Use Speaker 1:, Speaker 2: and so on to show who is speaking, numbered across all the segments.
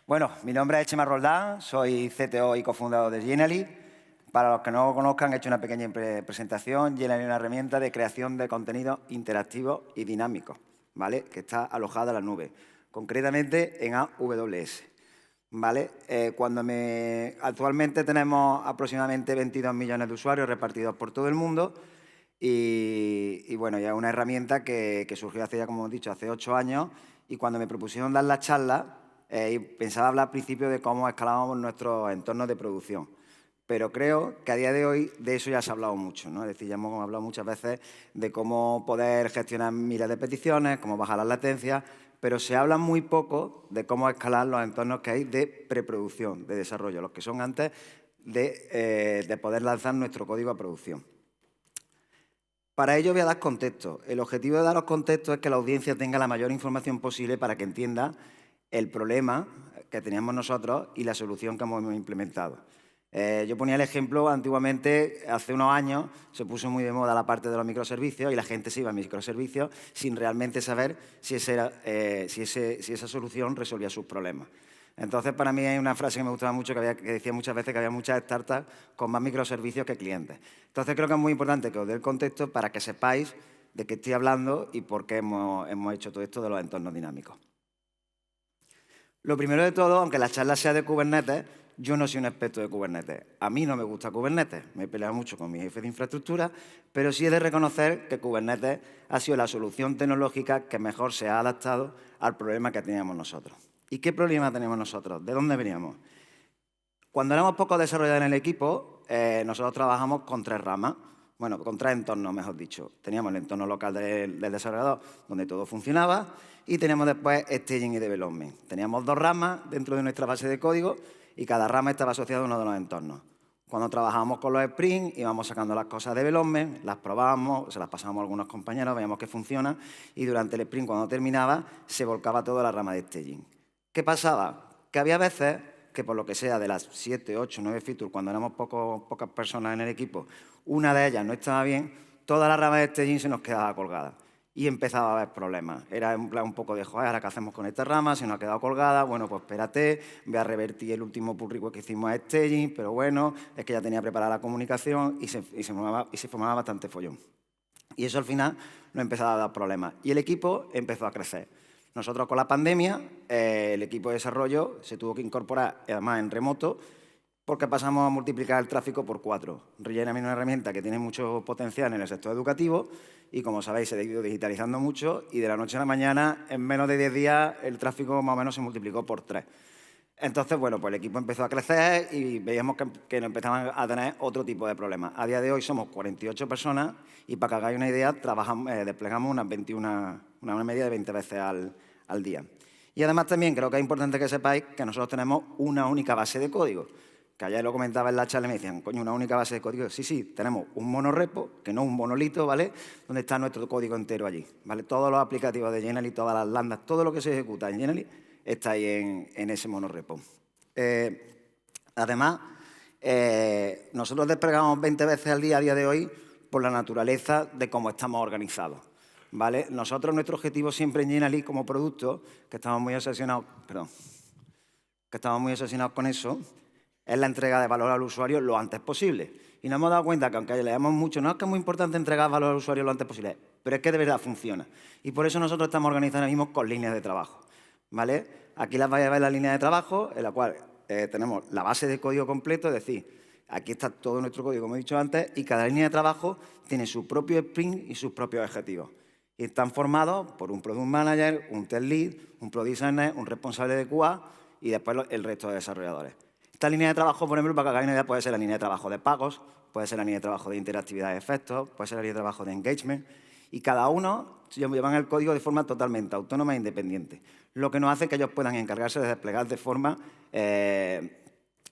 Speaker 1: Bueno, mi nombre es Chema Roldán, soy CTO y cofundador de Genially. Para los que no lo conozcan, he hecho una pequeña presentación. Genially es una herramienta de creación de contenido interactivo y dinámico, ¿vale? Que está alojada en la nube, concretamente en AWS. ¿Vale? Actualmente tenemos aproximadamente 22 millones de usuarios repartidos por todo el mundo y bueno, ya es una herramienta que surgió hace ya, como hemos dicho, hace 8 años y cuando me propusieron dar la charla pensaba hablar al principio de cómo escalábamos nuestros entornos de producción. Pero creo que a día de hoy de eso ya se ha hablado mucho, ¿no? Es decir, ya hemos hablado muchas veces de cómo poder gestionar miles de peticiones, cómo bajar las latencias, pero se habla muy poco de cómo escalar los entornos que hay de preproducción, de desarrollo, los que son antes de poder lanzar nuestro código a producción. Para ello voy a dar contexto. El objetivo de daros contexto es que la audiencia tenga la mayor información posible para que entienda el problema que teníamos nosotros y la solución que hemos implementado. Yo ponía el ejemplo, antiguamente, hace unos años, se puso muy de moda la parte de los microservicios y la gente se iba a microservicios sin realmente saber si esa solución resolvía sus problemas. Entonces, para mí hay una frase que me gustaba mucho, que decía muchas veces que había muchas startups con más microservicios que clientes. Entonces, creo que es muy importante que os dé el contexto para que sepáis de qué estoy hablando y por qué hemos hecho todo esto de los entornos dinámicos. Lo primero de todo, aunque la charla sea de Kubernetes, yo no soy un experto de Kubernetes. A mí no me gusta Kubernetes, me he peleado mucho con mi jefe de infraestructura, pero sí he de reconocer que Kubernetes ha sido la solución tecnológica que mejor se ha adaptado al problema que teníamos nosotros. ¿Y qué problema teníamos nosotros? ¿De dónde veníamos? Cuando éramos pocos desarrolladores en el equipo, nosotros trabajamos con 3 ramas. Bueno, con 3 entornos, mejor dicho. Teníamos el entorno local del desarrollador, donde todo funcionaba, y teníamos después staging y development. Teníamos 2 ramas dentro de nuestra base de código y cada rama estaba asociada a uno de los entornos. Cuando trabajábamos con los sprints, íbamos sacando las cosas de development, las probábamos, se las pasábamos a algunos compañeros, veíamos que funciona, y durante el sprint, cuando terminaba, se volcaba toda la rama de staging. ¿Qué pasaba? Que había veces que por lo que sea de las 7, 8, 9 features, cuando éramos pocas personas en el equipo, una de ellas no estaba bien, toda la rama de staging se nos quedaba colgada. Y empezaba a haber problemas. Era en plan un poco de, joder, ¿ahora qué hacemos con esta rama? Se nos ha quedado colgada, bueno, pues espérate, voy a revertir el último pull request que hicimos a staging, pero bueno, es que ya tenía preparada la comunicación y se formaba bastante follón. Y eso al final nos empezaba a dar problemas. Y el equipo empezó a crecer. Nosotros con la pandemia, el equipo de desarrollo se tuvo que incorporar, además en remoto, porque pasamos a multiplicar el tráfico por 4. Genially es una herramienta que tiene mucho potencial en el sector educativo y, como sabéis, se ha ido digitalizando mucho y de la noche a la mañana, en menos de 10 días, el tráfico más o menos se multiplicó por 3. Entonces, bueno, pues el equipo empezó a crecer y veíamos que empezaban a tener otro tipo de problemas. A día de hoy somos 48 personas y, para que hagáis una idea, desplegamos una media de 20 veces al día. Y además también creo que es importante que sepáis que nosotros tenemos una única base de código. Que ayer lo comentaba en la charla y me decían, coño, una única base de código. Sí, tenemos un monorepo, que no un monolito, ¿vale? Donde está nuestro código entero allí, ¿vale? Todos los aplicativos de Genially, todas las lambdas, todo lo que se ejecuta en Genially está ahí en ese monorepo. Además, nosotros desplegamos 20 veces al día a día de hoy por la naturaleza de cómo estamos organizados, ¿vale? Nosotros, nuestro objetivo siempre en Genially como producto, que estamos muy obsesionados con eso, es la entrega de valor al usuario lo antes posible. Y nos hemos dado cuenta que, aunque leamos mucho, no es que es muy importante entregar valor al usuario lo antes posible, pero es que de verdad funciona. Y por eso nosotros estamos organizando ahora mismo con líneas de trabajo, ¿vale? Aquí las vais a ver la línea de trabajo, en la cual tenemos la base de código completo, es decir, aquí está todo nuestro código, como he dicho antes, y cada línea de trabajo tiene su propio sprint y sus propios objetivos. Y están formados por un Product Manager, un Test Lead, un Product Designer, un responsable de QA y después el resto de desarrolladores. Esta línea de trabajo, por ejemplo, para que hagáis una idea, puede ser la línea de trabajo de pagos, puede ser la línea de trabajo de interactividad de efectos, puede ser la línea de trabajo de engagement, y cada uno llevan el código de forma totalmente autónoma e independiente, lo que nos hace que ellos puedan encargarse de desplegar de forma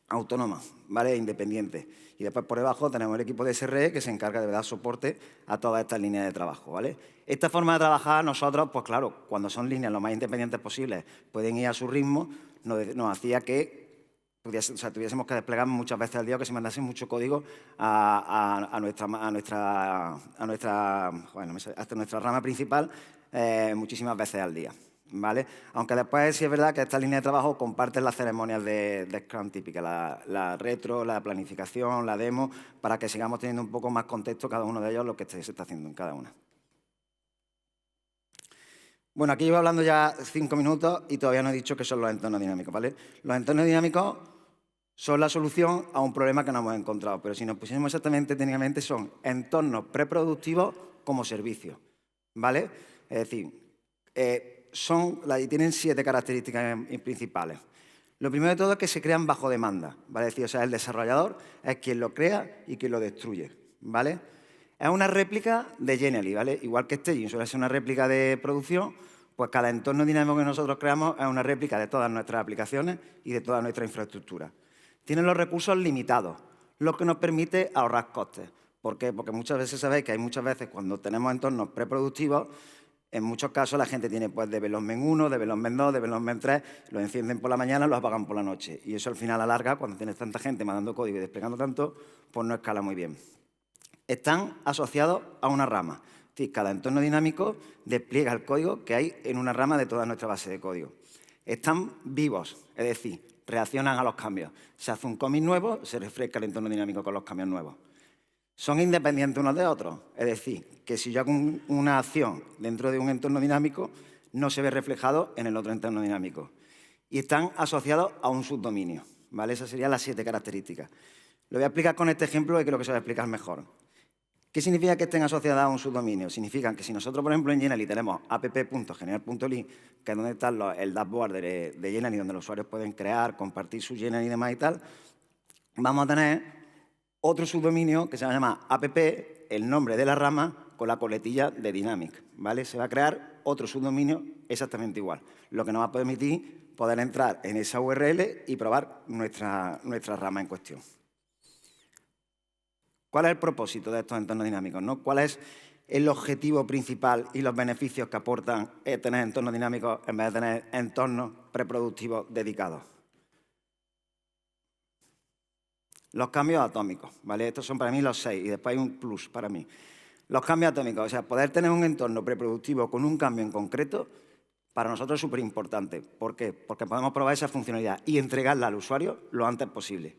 Speaker 1: autónoma, ¿vale? E independiente. Y después por debajo tenemos el equipo de SRE que se encarga de dar soporte a todas estas líneas de trabajo, ¿vale? Esta forma de trabajar nosotros, pues claro, cuando son líneas lo más independientes posibles, pueden ir a su ritmo, nos hacía que tuviésemos que desplegar muchas veces al día o que se mandase mucho código hasta nuestra rama principal muchísimas veces al día, ¿vale? Aunque después sí es verdad que esta línea de trabajo comparten las ceremonias de Scrum típicas, la retro, la planificación, la demo, para que sigamos teniendo un poco más contexto cada uno de ellos lo que se está haciendo en cada una. Bueno, aquí llevo hablando ya 5 minutos y todavía no he dicho qué son los entornos dinámicos, ¿vale? Los entornos dinámicos son la solución a un problema que nos hemos encontrado, pero si nos pusiéramos exactamente técnicamente son entornos preproductivos como servicio, ¿vale? Es decir, tienen 7 características principales. Lo primero de todo es que se crean bajo demanda, ¿vale? Es decir, o sea, el desarrollador es quien lo crea y quien lo destruye, ¿vale? Es una réplica de Genially, ¿vale? Igual que Staging suele ser una réplica de producción, pues cada entorno dinámico que nosotros creamos es una réplica de todas nuestras aplicaciones y de toda nuestra infraestructura. Tienen los recursos limitados, lo que nos permite ahorrar costes. ¿Por qué? Porque muchas veces sabéis que hay muchas veces cuando tenemos entornos preproductivos, en muchos casos la gente tiene pues Development 1, Development 2, Development 3, los encienden por la mañana, los apagan por la noche. Y eso al final a larga, cuando tienes tanta gente mandando código y desplegando tanto, pues no escala muy bien. Están asociados a una rama. Es decir, cada entorno dinámico despliega el código que hay en una rama de toda nuestra base de código. Están vivos, es decir, reaccionan a los cambios. Se hace un commit nuevo, se refresca el entorno dinámico con los cambios nuevos. Son independientes unos de otros, es decir, que si yo hago una acción dentro de un entorno dinámico, no se ve reflejado en el otro entorno dinámico. Y están asociados a un subdominio, ¿vale? Esas serían las 7 características. Lo voy a explicar con este ejemplo y creo que se va a explicar mejor. ¿Qué significa que estén asociadas a un subdominio? Significa que si nosotros, por ejemplo, en Genially tenemos app.general.ly, que es donde está el dashboard de Genially, donde los usuarios pueden crear, compartir su Genially y demás y tal, vamos a tener otro subdominio que se llama app, el nombre de la rama, con la coletilla de Dynamic, ¿vale? Se va a crear otro subdominio exactamente igual, lo que nos va a permitir poder entrar en esa URL y probar nuestra rama en cuestión. ¿Cuál es el propósito de estos entornos dinámicos, ¿no? ¿Cuál es el objetivo principal y los beneficios que aportan tener entornos dinámicos en vez de tener entornos preproductivos dedicados? Los cambios atómicos, ¿vale? Estos son para mí los 6 y después hay un plus para mí. Los cambios atómicos, o sea, poder tener un entorno preproductivo con un cambio en concreto, para nosotros es súper importante. ¿Por qué? Porque podemos probar esa funcionalidad y entregarla al usuario lo antes posible.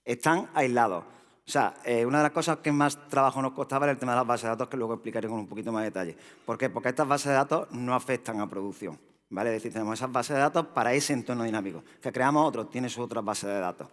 Speaker 1: Están aislados. O sea, una de las cosas que más trabajo nos costaba era el tema de las bases de datos, que luego explicaré con un poquito más de detalle. ¿Por qué? Porque estas bases de datos no afectan a producción, ¿vale? Es decir, tenemos esas bases de datos para ese entorno dinámico. Que creamos otro, tiene sus otras bases de datos.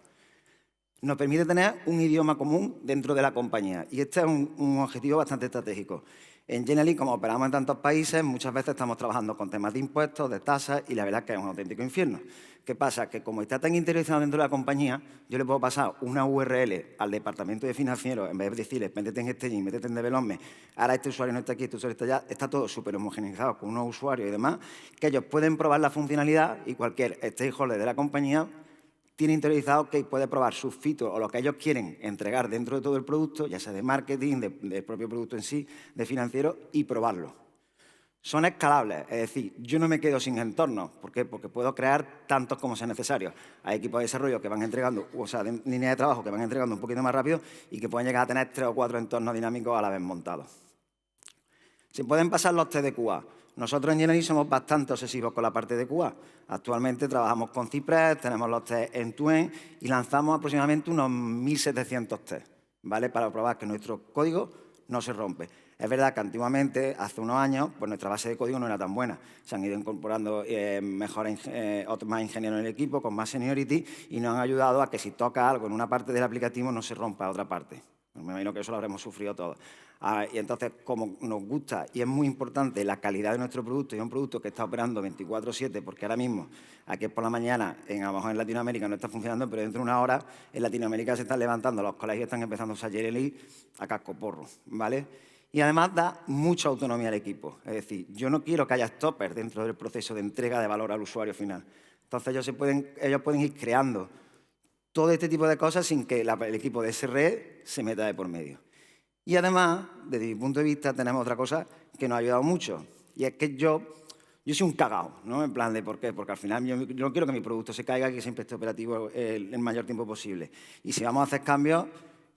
Speaker 1: Nos permite tener un idioma común dentro de la compañía y este es un objetivo bastante estratégico. En Genially, como operamos en tantos países, muchas veces estamos trabajando con temas de impuestos, de tasas y la verdad es que es un auténtico infierno. ¿Qué pasa? Que como está tan interiorizado dentro de la compañía, yo le puedo pasar una URL al departamento de financieros en vez de decirle métete en Staging, métete en Development, ahora este usuario no está aquí, este usuario está allá, está todo súper homogeneizado con unos usuarios y demás, que ellos pueden probar la funcionalidad y cualquier stakeholder de la compañía tiene interiorizado que puede probar sus features o lo que ellos quieren entregar dentro de todo el producto, ya sea de marketing, del propio producto en sí, de financiero, y probarlo. Son escalables, es decir, yo no me quedo sin entornos. ¿Por qué? Porque puedo crear tantos como sea necesario. Hay equipos de desarrollo que van entregando, o sea, de línea de trabajo que van entregando un poquito más rápido y que pueden llegar a tener 3 o 4 entornos dinámicos a la vez montados. Se pueden pasar los test de QA. Nosotros en Genially somos bastante obsesivos con la parte de QA. Actualmente trabajamos con Cypress, tenemos los test end-to-end y lanzamos aproximadamente unos 1.700 test, ¿vale? Para probar que nuestro código no se rompe. Es verdad que antiguamente, hace unos años, pues nuestra base de código no era tan buena. Se han ido incorporando más ingenieros en el equipo, con más seniority, y nos han ayudado a que si toca algo en una parte del aplicativo no se rompa a otra parte. Me imagino que eso lo habremos sufrido todos. Y entonces, como nos gusta y es muy importante la calidad de nuestro producto, y es un producto que está operando 24/7, porque ahora mismo, aquí por la mañana, a lo mejor en Latinoamérica no está funcionando, pero dentro de una hora en Latinoamérica se están levantando, los colegios están empezando a usar Genially a cascoporro, ¿vale? Y además da mucha autonomía al equipo. Es decir, yo no quiero que haya stoppers dentro del proceso de entrega de valor al usuario final. Entonces, ellos pueden ir creando todo este tipo de cosas sin que el equipo de SRE se meta de por medio. Y además, desde mi punto de vista, tenemos otra cosa que nos ha ayudado mucho. Y es que yo soy un cagao, ¿no? En plan de ¿por qué? Porque al final yo no quiero que mi producto se caiga, que siempre esté operativo el mayor tiempo posible. Y si vamos a hacer cambios,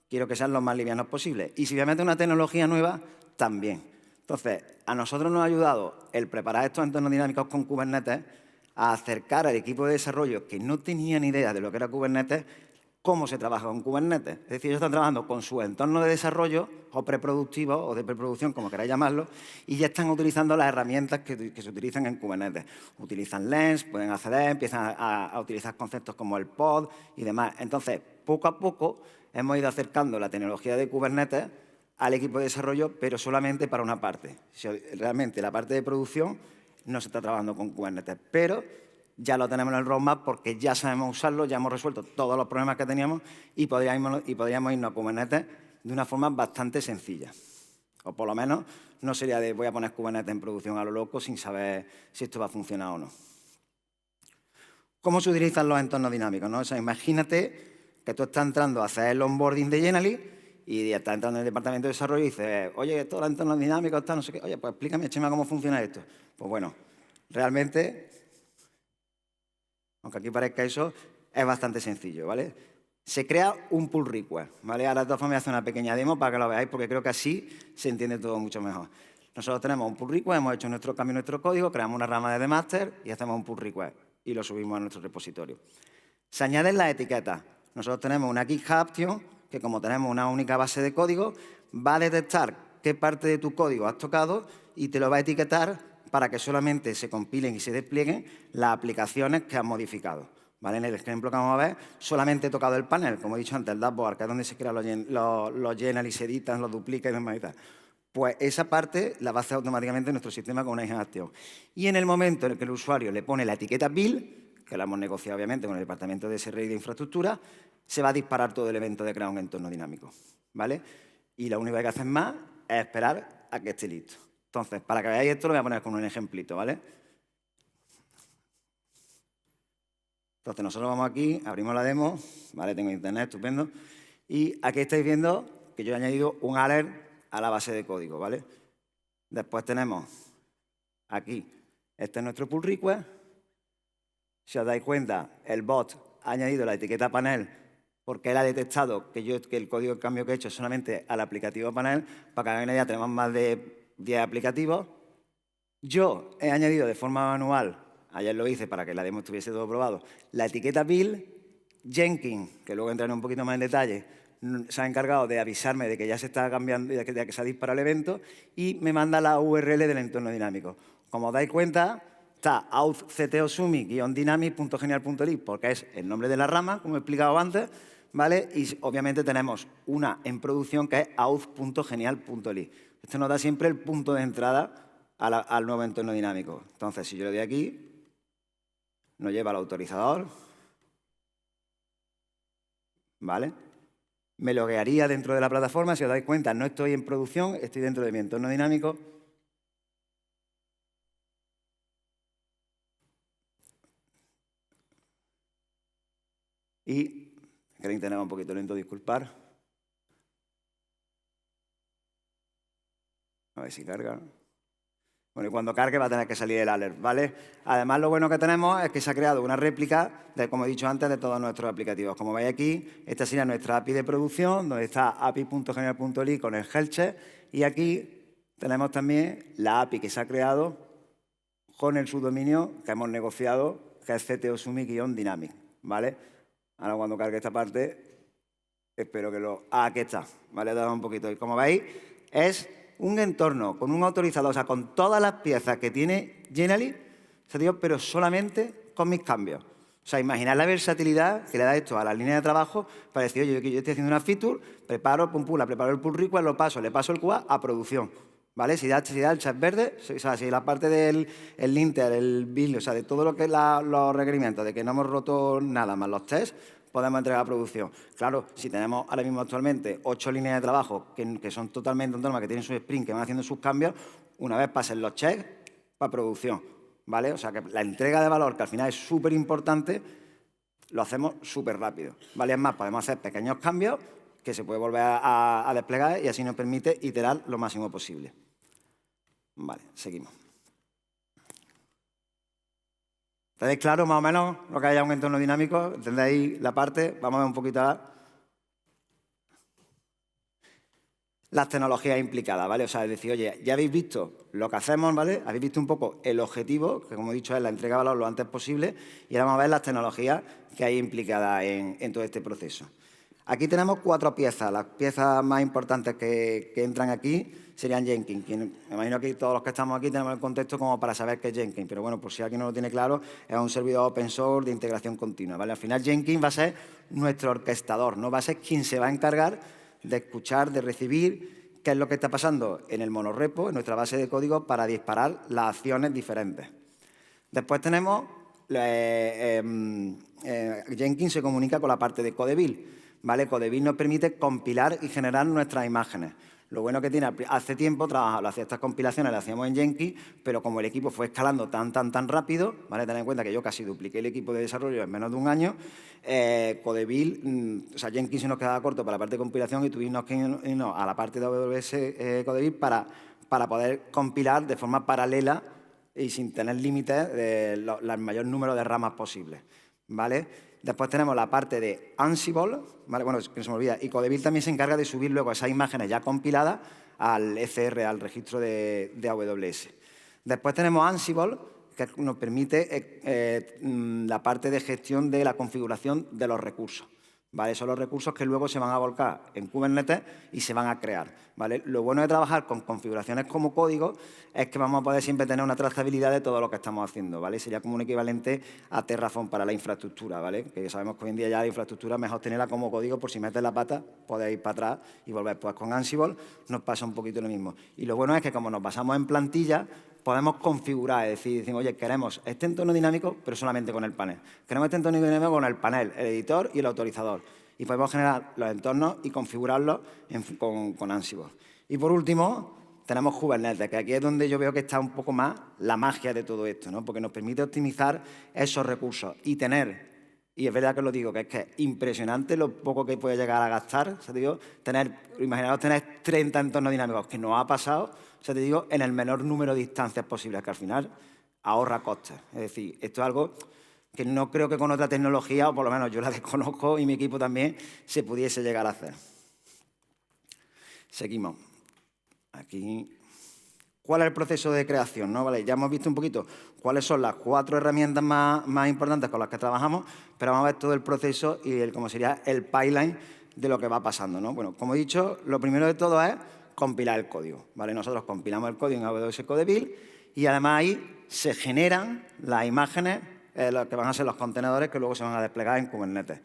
Speaker 1: quiero que sean los más livianos posibles. Y si voy a meter una tecnología nueva, también. Entonces, a nosotros nos ha ayudado el preparar estos entornos dinámicos con Kubernetes a acercar al equipo de desarrollo que no tenía ni idea de lo que era Kubernetes, cómo se trabaja con Kubernetes. Es decir, ellos están trabajando con su entorno de desarrollo, o preproductivo, o de preproducción, como queráis llamarlo, y ya están utilizando las herramientas que se utilizan en Kubernetes. Utilizan Lens, pueden acceder, empiezan a utilizar conceptos como el pod y demás. Entonces, poco a poco hemos ido acercando la tecnología de Kubernetes al equipo de desarrollo, pero solamente para una parte. Realmente la parte de producción no se está trabajando con Kubernetes, pero ya lo tenemos en el roadmap porque ya sabemos usarlo, ya hemos resuelto todos los problemas que teníamos y podríamos irnos a Kubernetes de una forma bastante sencilla. O por lo menos no sería de voy a poner Kubernetes en producción a lo loco sin saber si esto va a funcionar o no. ¿Cómo se utilizan los entornos dinámicos, no? O sea, imagínate que tú estás entrando a hacer el onboarding de Genially y estás entrando en el departamento de desarrollo y dices, oye, todos los entornos dinámicos, no sé qué. Oye, pues explícame, Chema, cómo funciona esto. Pues bueno, realmente, aunque aquí parezca eso, es bastante sencillo, ¿vale? Se crea un pull request, ¿vale? Ahora de todas formas voy a hacer una pequeña demo para que lo veáis porque creo que así se entiende todo mucho mejor. Nosotros tenemos un pull request, hemos hecho nuestro cambio, nuestro código, creamos una rama de master y hacemos un pull request y lo subimos a nuestro repositorio. Se añaden las etiquetas. Nosotros tenemos una GitHub Action que, como tenemos una única base de código, va a detectar qué parte de tu código has tocado y te lo va a etiquetar para que solamente se compilen y se desplieguen las aplicaciones que has modificado. ¿Vale? En el ejemplo que vamos a ver, solamente he tocado el panel, como he dicho antes, el dashboard, que es donde se crean los Genially, se editan, los duplican y demás y tal. Pues esa parte la va a hacer automáticamente nuestro sistema con una acción. Y en el momento en el que el usuario le pone la etiqueta build, que la hemos negociado obviamente con el departamento de SRI de infraestructura, se va a disparar todo el evento de crear un entorno dinámico, ¿vale? Y lo único que hay que hacer más es esperar a que esté listo. Entonces, para que veáis esto, lo voy a poner con un ejemplito, ¿vale? Entonces, nosotros vamos aquí, abrimos la demo, ¿vale? Tengo internet, estupendo. Y aquí estáis viendo que yo he añadido un alert a la base de código, ¿vale? Después tenemos aquí, este es nuestro pull request. Si os dais cuenta, el bot ha añadido la etiqueta panel porque él ha detectado que el código de cambio que he hecho es solamente al aplicativo panel. Para que hagan una idea, tenemos más de 10 aplicativos. Yo he añadido de forma manual, ayer lo hice para que la demo estuviese todo probado, la etiqueta build. Jenkins, que luego entraré un poquito más en detalle, se ha encargado de avisarme de que ya se está cambiando, de que se ha disparado el evento y me manda la URL del entorno dinámico. Como os dais cuenta, está auth-ctosumi-dynamic.genial.ly porque es el nombre de la rama, como he explicado antes, ¿vale? Y obviamente tenemos una en producción que es auth.genial.ly. Esto nos da siempre el punto de entrada al nuevo entorno dinámico. Entonces, si yo le doy aquí, nos lleva al autorizador, ¿vale? Me loguearía dentro de la plataforma. Si os dais cuenta, no estoy en producción, estoy dentro de mi entorno dinámico. Y el internet va un poquito lento, disculpar. A ver si carga. Bueno, y cuando cargue va a tener que salir el alert, ¿vale? Además, lo bueno que tenemos es que se ha creado una réplica, como he dicho antes, de todos nuestros aplicativos. Como veis aquí, esta sería nuestra API de producción, donde está api.genial.ly con el health check. Y aquí tenemos también la API que se ha creado con el subdominio que hemos negociado, que es ctosumi-dynamic, ¿vale? Ahora cuando cargue esta parte, espero que lo... Ah, aquí está, ¿vale? He dado un poquito. Y como veis, es un entorno con un autorizador, o sea, con todas las piezas que tiene Genially, pero solamente con mis cambios. O sea, imaginad la versatilidad que le da esto a la línea de trabajo para decir, oye, yo estoy haciendo una feature, preparo, preparo el pull request, lo paso, le paso el QA a producción. ¿Vale? Si da el chat verde, o sea, si la parte del linter, el build, o sea, de todo lo que es los requerimientos, de que no hemos roto nada más los tests, podemos entregar a producción. Claro, si tenemos ahora mismo actualmente 8 líneas de trabajo que son totalmente autónomas, que tienen su sprint, que van haciendo sus cambios, una vez pasen los checks, para producción, ¿vale? O sea, que la entrega de valor, que al final es súper importante, lo hacemos súper rápido, ¿vale? Es más, podemos hacer pequeños cambios que se puede volver a desplegar y así nos permite iterar lo máximo posible. Vale, seguimos. ¿Tenéis claro más o menos lo que haya un entorno dinámico? ¿Entendéis la parte? Vamos a ver un poquito ahora. las tecnologías implicadas, ¿vale? O sea, es decir, oye, ya habéis visto lo que hacemos, ¿vale? Habéis visto un poco el objetivo, que como he dicho es la entrega de valor lo antes posible, y ahora vamos a ver las tecnologías que hay implicadas en todo este proceso. Aquí tenemos 4 piezas. Las piezas más importantes que entran aquí serían Jenkins. Me imagino que todos los que estamos aquí tenemos el contexto como para saber qué es Jenkins, pero bueno, por si alguien no lo tiene claro, es un servidor open source de integración continua, ¿vale? Al final Jenkins va a ser nuestro orquestador, ¿no? Va a ser quien se va a encargar de escuchar, de recibir qué es lo que está pasando en el monorepo, en nuestra base de código, para disparar las acciones diferentes. Después tenemos, Jenkins se comunica con la parte de Codeville, ¿vale? Codeville nos permite compilar y generar nuestras imágenes. Lo bueno que tiene, hace tiempo hacía estas compilaciones, las hacíamos en Jenkins, pero como el equipo fue escalando tan rápido, ¿vale? Ten en cuenta que yo casi dupliqué el equipo de desarrollo en menos de un año, Codeville, o sea, Jenkins se nos quedaba corto para la parte de compilación y tuvimos que irnos a la parte de AWS Codeville para poder compilar de forma paralela y sin tener límites el mayor número de ramas posibles, ¿vale? Después tenemos la parte de Ansible, ¿vale? Bueno, que se me olvida. Y Codeville también se encarga de subir luego esas imágenes ya compiladas al ECR, al registro de AWS. Después tenemos Ansible, que nos permite la parte de gestión de la configuración de los recursos, ¿vale? Son los recursos que luego se van a volcar en Kubernetes y se van a crear, ¿vale? Lo bueno de trabajar con configuraciones como código es que vamos a poder siempre tener una trazabilidad de todo lo que estamos haciendo, ¿vale? Sería como un equivalente a Terraform para la infraestructura, ¿vale? Que sabemos que hoy en día ya la infraestructura es mejor tenerla como código por si metes la pata, podéis ir para atrás y volver. Pues con Ansible nos pasa un poquito lo mismo. Y lo bueno es que como nos basamos en plantilla, podemos configurar, es decir, decimos, oye, queremos este entorno dinámico, pero solamente con el panel. Queremos este entorno dinámico con el panel, el editor y el autorizador. Y podemos generar los entornos y configurarlos con Ansible. Y por último, tenemos Kubernetes, que aquí es donde yo veo que está un poco más la magia de todo esto, ¿no? Porque nos permite optimizar esos recursos y tener, y es verdad que lo digo, que es impresionante lo poco que puede llegar a gastar. O sea, te digo, imaginaros tener 30 entornos dinámicos, que nos ha pasado, o sea, te digo, en el menor número de instancias posibles, que al final ahorra costes. Es decir, esto es algo que no creo que con otra tecnología, o por lo menos yo la desconozco y mi equipo también, se pudiese llegar a hacer. Seguimos. Aquí. ¿Cuál es el proceso de creación? ¿No? Vale, ya hemos visto un poquito cuáles son las 4 herramientas más importantes con las que trabajamos, pero vamos a ver todo el proceso y cómo sería el pipeline de lo que va pasando, ¿no? Bueno, como he dicho, lo primero de todo es compilar el código, ¿vale? Nosotros compilamos el código en AWS Codeville y además ahí se generan las imágenes, lo que van a ser los contenedores que luego se van a desplegar en Kubernetes.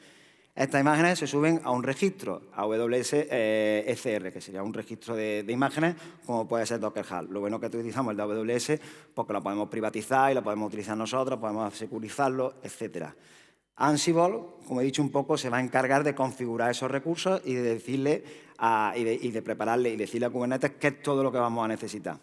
Speaker 1: Estas imágenes se suben a un registro, AWS ECR, que sería un registro de imágenes, como puede ser Docker Hub. Lo bueno que utilizamos el de AWS, porque lo podemos privatizar y lo podemos utilizar nosotros, podemos securizarlo, etc. Ansible, como he dicho un poco, se va a encargar de configurar esos recursos y de decirle y de prepararle y decirle a Kubernetes qué es todo lo que vamos a necesitar.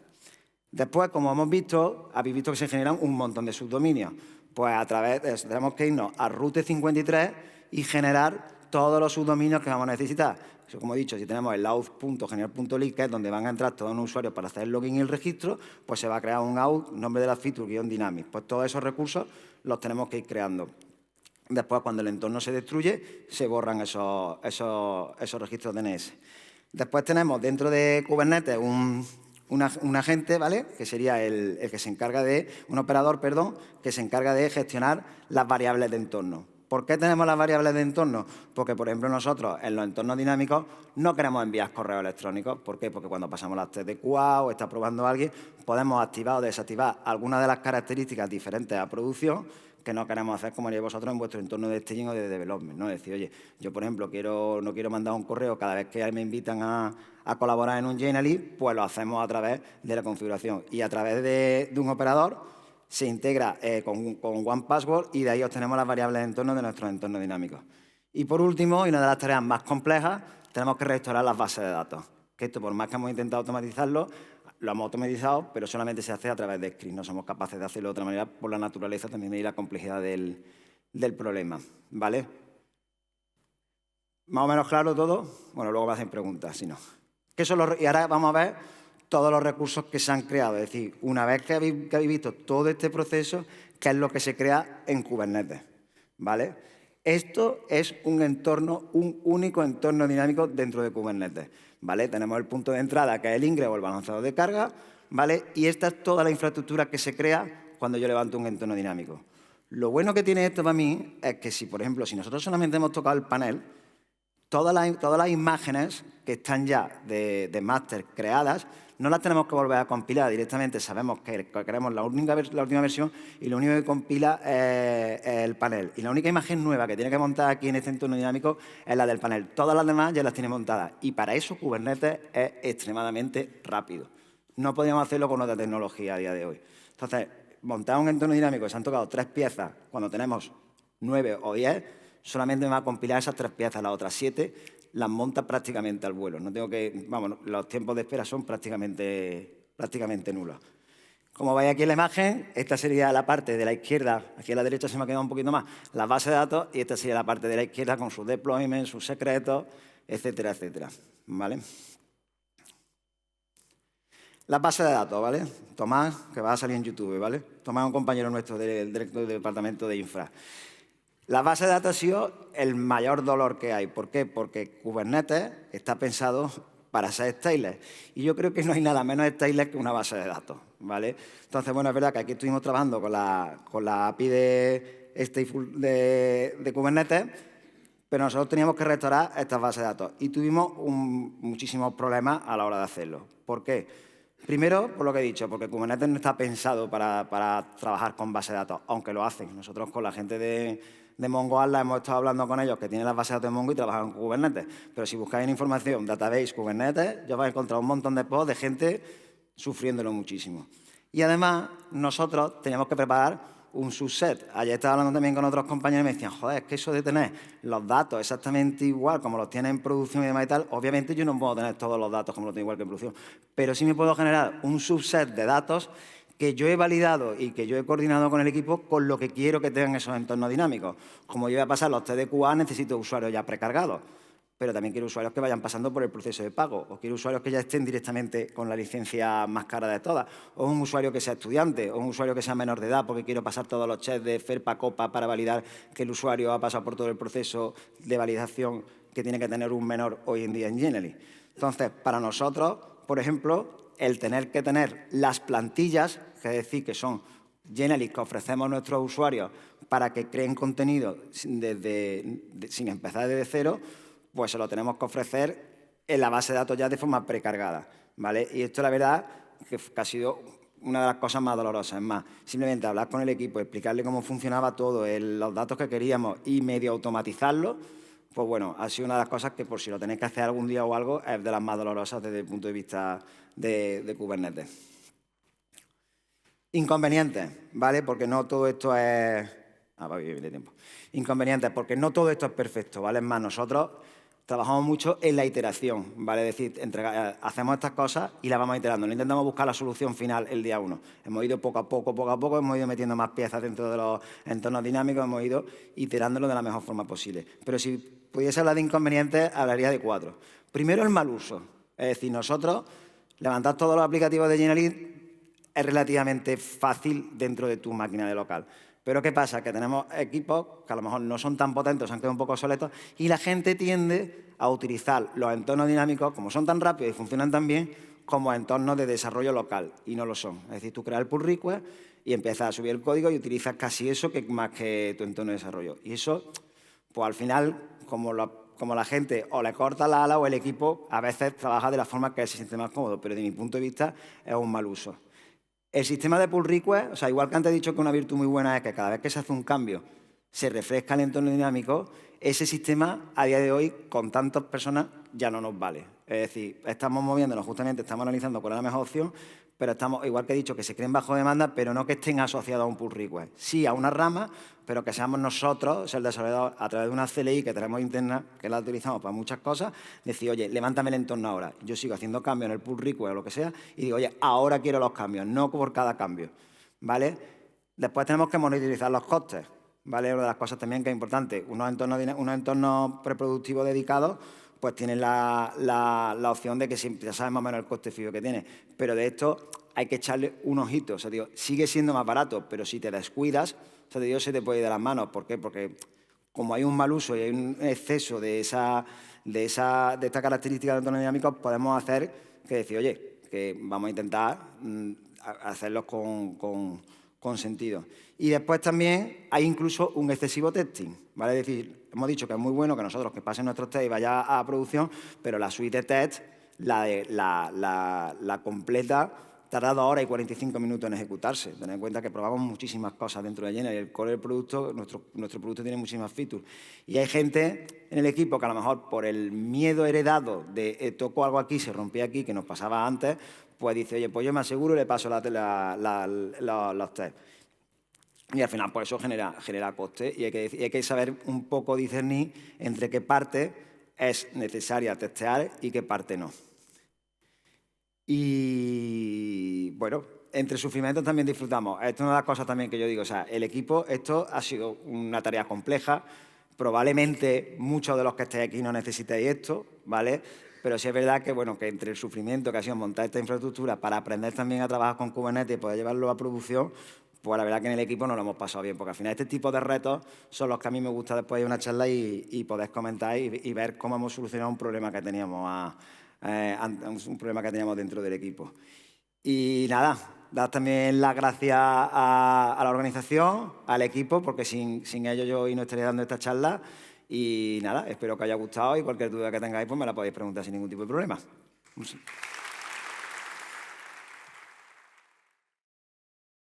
Speaker 1: Después, como hemos visto, habéis visto que se generan un montón de subdominios. Pues a través de eso tenemos que irnos a Route 53 y generar todos los subdominios que vamos a necesitar. Eso, como he dicho, si tenemos el out.general.lib, que es donde van a entrar todos los usuarios para hacer el login y el registro, pues se va a crear un out, nombre de la feature-dynamic. Pues todos esos recursos los tenemos que ir creando. Después, cuando el entorno se destruye, se borran esos registros DNS. Después tenemos dentro de Kubernetes un agente, ¿vale? Que sería el que se encarga de, un operador, perdón, que se encarga de gestionar las variables de entorno. ¿Por qué tenemos las variables de entorno? Porque, por ejemplo, nosotros en los entornos dinámicos no queremos enviar correos electrónicos. ¿Por qué? Porque cuando pasamos las test de QA o está probando alguien, podemos activar o desactivar algunas de las características diferentes a producción que no queremos hacer como haríais vosotros en vuestro entorno de staging o de development, ¿no? Es decir, oye, yo, por ejemplo, no quiero mandar un correo cada vez que me invitan a colaborar en un JNLib, pues lo hacemos a través de la configuración. Y a través de un operador se integra con OnePassword y de ahí obtenemos las variables de entorno de nuestros entornos dinámicos. Y por último, y una de las tareas más complejas, tenemos que restaurar las bases de datos. Que esto, por más que hemos intentado automatizarlo, lo hemos automatizado, pero solamente se hace a través de scripts. No somos capaces de hacerlo de otra manera por la naturaleza también y la complejidad del problema, ¿vale? ¿Más o menos claro todo? Bueno, luego me hacen preguntas, si no. Y ahora vamos a ver todos los recursos que se han creado. Es decir, una vez que habéis visto todo este proceso, ¿qué es lo que se crea en Kubernetes? ¿Vale? Esto es un único entorno dinámico dentro de Kubernetes, ¿vale? Tenemos el punto de entrada, que es el Ingres o el balanceador de carga, ¿vale? Y esta es toda la infraestructura que se crea cuando yo levanto un entorno dinámico. Lo bueno que tiene esto para mí es que si, por ejemplo, si nosotros solamente hemos tocado el panel, todas las imágenes que están ya de máster creadas, no las tenemos que volver a compilar directamente. Sabemos que queremos la última versión y lo único que compila es el panel. Y la única imagen nueva que tiene que montar aquí en este entorno dinámico es la del panel. Todas las demás ya las tiene montadas. Y para eso Kubernetes es extremadamente rápido. No podríamos hacerlo con otra tecnología a día de hoy. Entonces, montar un entorno dinámico que se han tocado 3 piezas cuando tenemos 9 o 10, solamente me va a compilar esas 3 piezas. Las otras 7 las monta prácticamente al vuelo. No tengo que, vamos, los tiempos de espera son prácticamente nulos. Como veis aquí en la imagen, esta sería la parte de la izquierda, aquí a la derecha se me ha quedado un poquito más, la base de datos, y esta sería la parte de la izquierda con sus deployments, sus secretos, etcétera, etcétera. ¿Vale? La base de datos, ¿vale? Tomás, que va a salir en YouTube, ¿vale? Tomás es un compañero nuestro del director del departamento de infra. La base de datos ha sido el mayor dolor que hay. ¿Por qué? Porque Kubernetes está pensado para ser stateless. Y yo creo que no hay nada menos stateless que una base de datos, ¿vale? Entonces, bueno, es verdad que aquí estuvimos trabajando con la API de Stateful de Kubernetes, pero nosotros teníamos que restaurar estas bases de datos y tuvimos muchísimos problemas a la hora de hacerlo. ¿Por qué? Primero, por lo que he dicho, porque Kubernetes no está pensado para trabajar con bases de datos, aunque lo hacen. Nosotros con la gente de Mongo Atlas hemos estado hablando con ellos que tienen las bases de datos de Mongo y trabajan con Kubernetes. Pero si buscáis en información, database, Kubernetes, ya vais a encontrar un montón de posts de gente sufriéndolo muchísimo. Y además, nosotros teníamos que preparar un subset. Ayer estaba hablando también con otros compañeros y me decían, joder, es que eso de tener los datos exactamente igual como los tiene en producción y demás y tal, obviamente yo no puedo tener todos los datos como los tengo igual que en producción, pero sí me puedo generar un subset de datos que yo he validado y que yo he coordinado con el equipo con lo que quiero que tengan esos entornos dinámicos. Como yo voy a pasar los test de QA, necesito usuarios ya precargados, pero también quiero usuarios que vayan pasando por el proceso de pago, o quiero usuarios que ya estén directamente con la licencia más cara de todas, o un usuario que sea estudiante, o un usuario que sea menor de edad, porque quiero pasar todos los checks de FERPA, COPA, para validar que el usuario ha pasado por todo el proceso de validación que tiene que tener un menor hoy en día en Genially. Entonces, para nosotros, por ejemplo, el tener que tener las plantillas, que es decir, que son Genially que ofrecemos a nuestros usuarios para que creen contenido sin empezar desde cero, pues se lo tenemos que ofrecer en la base de datos ya de forma precargada, ¿vale? Y esto, la verdad, que ha sido una de las cosas más dolorosas. Es más, simplemente hablar con el equipo, explicarle cómo funcionaba todo, los datos que queríamos y medio automatizarlo, pues bueno, ha sido una de las cosas que, por si lo tenéis que hacer algún día o algo, es de las más dolorosas desde el punto de vista de Kubernetes. Inconvenientes, ¿vale? Porque no todo esto es... va bien de tiempo. Inconvenientes, porque no todo esto es perfecto, ¿vale? Es más, nosotros trabajamos mucho en la iteración, ¿vale? Es decir, hacemos estas cosas y las vamos iterando. No intentamos buscar la solución final el día 1. Hemos ido poco a poco, hemos ido metiendo más piezas dentro de los entornos dinámicos, hemos ido iterándolo de la mejor forma posible. Pero si pudiese hablar de inconvenientes, hablaría de 4. Primero, el mal uso. Es decir, nosotros levantar todos los aplicativos de Genially es relativamente fácil dentro de tu máquina de local. Pero ¿qué pasa? Que tenemos equipos que a lo mejor no son tan potentes, se han quedado un poco obsoletos, y la gente tiende a utilizar los entornos dinámicos, como son tan rápidos y funcionan tan bien, como entornos de desarrollo local, y no lo son. Es decir, tú creas el pull request y empiezas a subir el código y utilizas casi eso más que tu entorno de desarrollo. Y eso, pues al final, como la gente o le corta la ala o el equipo, a veces trabaja de la forma que se siente más cómodo, pero desde mi punto de vista es un mal uso. El sistema de pull request, o sea, igual que antes he dicho que una virtud muy buena es que cada vez que se hace un cambio se refresca el entorno dinámico, ese sistema a día de hoy con tantas personas ya no nos vale. Es decir, estamos moviéndonos justamente, estamos analizando cuál es la mejor opción, pero estamos, igual que he dicho, que se creen bajo demanda, pero no que estén asociados a un pull request. Sí, a una rama, pero que seamos nosotros, o sea, el desarrollador, a través de una CLI que tenemos interna, que la utilizamos para muchas cosas, decir, oye, levántame el entorno ahora. Yo sigo haciendo cambios en el pull request o lo que sea, y digo, oye, ahora quiero los cambios, no por cada cambio, ¿vale? Después tenemos que monitorizar los costes, ¿vale? Una de las cosas también que es importante. Unos entornos preproductivos dedicados pues tienen la opción de que ya sabes más o menos el coste fijo que tiene. Pero de esto hay que echarle un ojito. O sea, digo, sigue siendo más barato, pero si te descuidas, o sea, te digo, se te puede ir de las manos. ¿Por qué? Porque como hay un mal uso y hay un exceso de esta característica de entornos dinámicos, podemos hacer que decir, oye, que vamos a intentar hacerlos con sentido. Y después también hay incluso un excesivo testing, ¿vale? Es decir, hemos dicho que es muy bueno que nosotros que pasen nuestros test y vaya a producción, pero la suite de test, la completa, tarda 2 horas y 45 minutos en ejecutarse. Tened en cuenta que probamos muchísimas cosas dentro de Jenner y el core del producto, nuestro producto tiene muchísimas features. Y hay gente en el equipo que a lo mejor por el miedo heredado de toco algo aquí, se rompía aquí, que nos pasaba antes, pues dice, oye, pues yo me aseguro y le paso los test. Y al final, por eso genera coste y hay que saber un poco discernir entre qué parte es necesaria testear y qué parte no. Y bueno, entre sufrimientos también disfrutamos. Esto es una de las cosas también que yo digo. O sea, el equipo, esto ha sido una tarea compleja. Probablemente muchos de los que estéis aquí no necesitéis esto, ¿vale? Pero sí es verdad que, bueno, que entre el sufrimiento que ha sido montar esta infraestructura para aprender también a trabajar con Kubernetes y poder llevarlo a producción, pues la verdad que en el equipo nos lo hemos pasado bien, porque al final este tipo de retos son los que a mí me gusta después de una charla y poder comentar y ver cómo hemos solucionado un problema que teníamos dentro del equipo. Y nada, dar también las gracias a la organización, al equipo, porque sin ellos yo hoy no estaría dando esta charla. Y nada, espero que os haya gustado y cualquier duda que tengáis pues me la podéis preguntar sin ningún tipo de problema.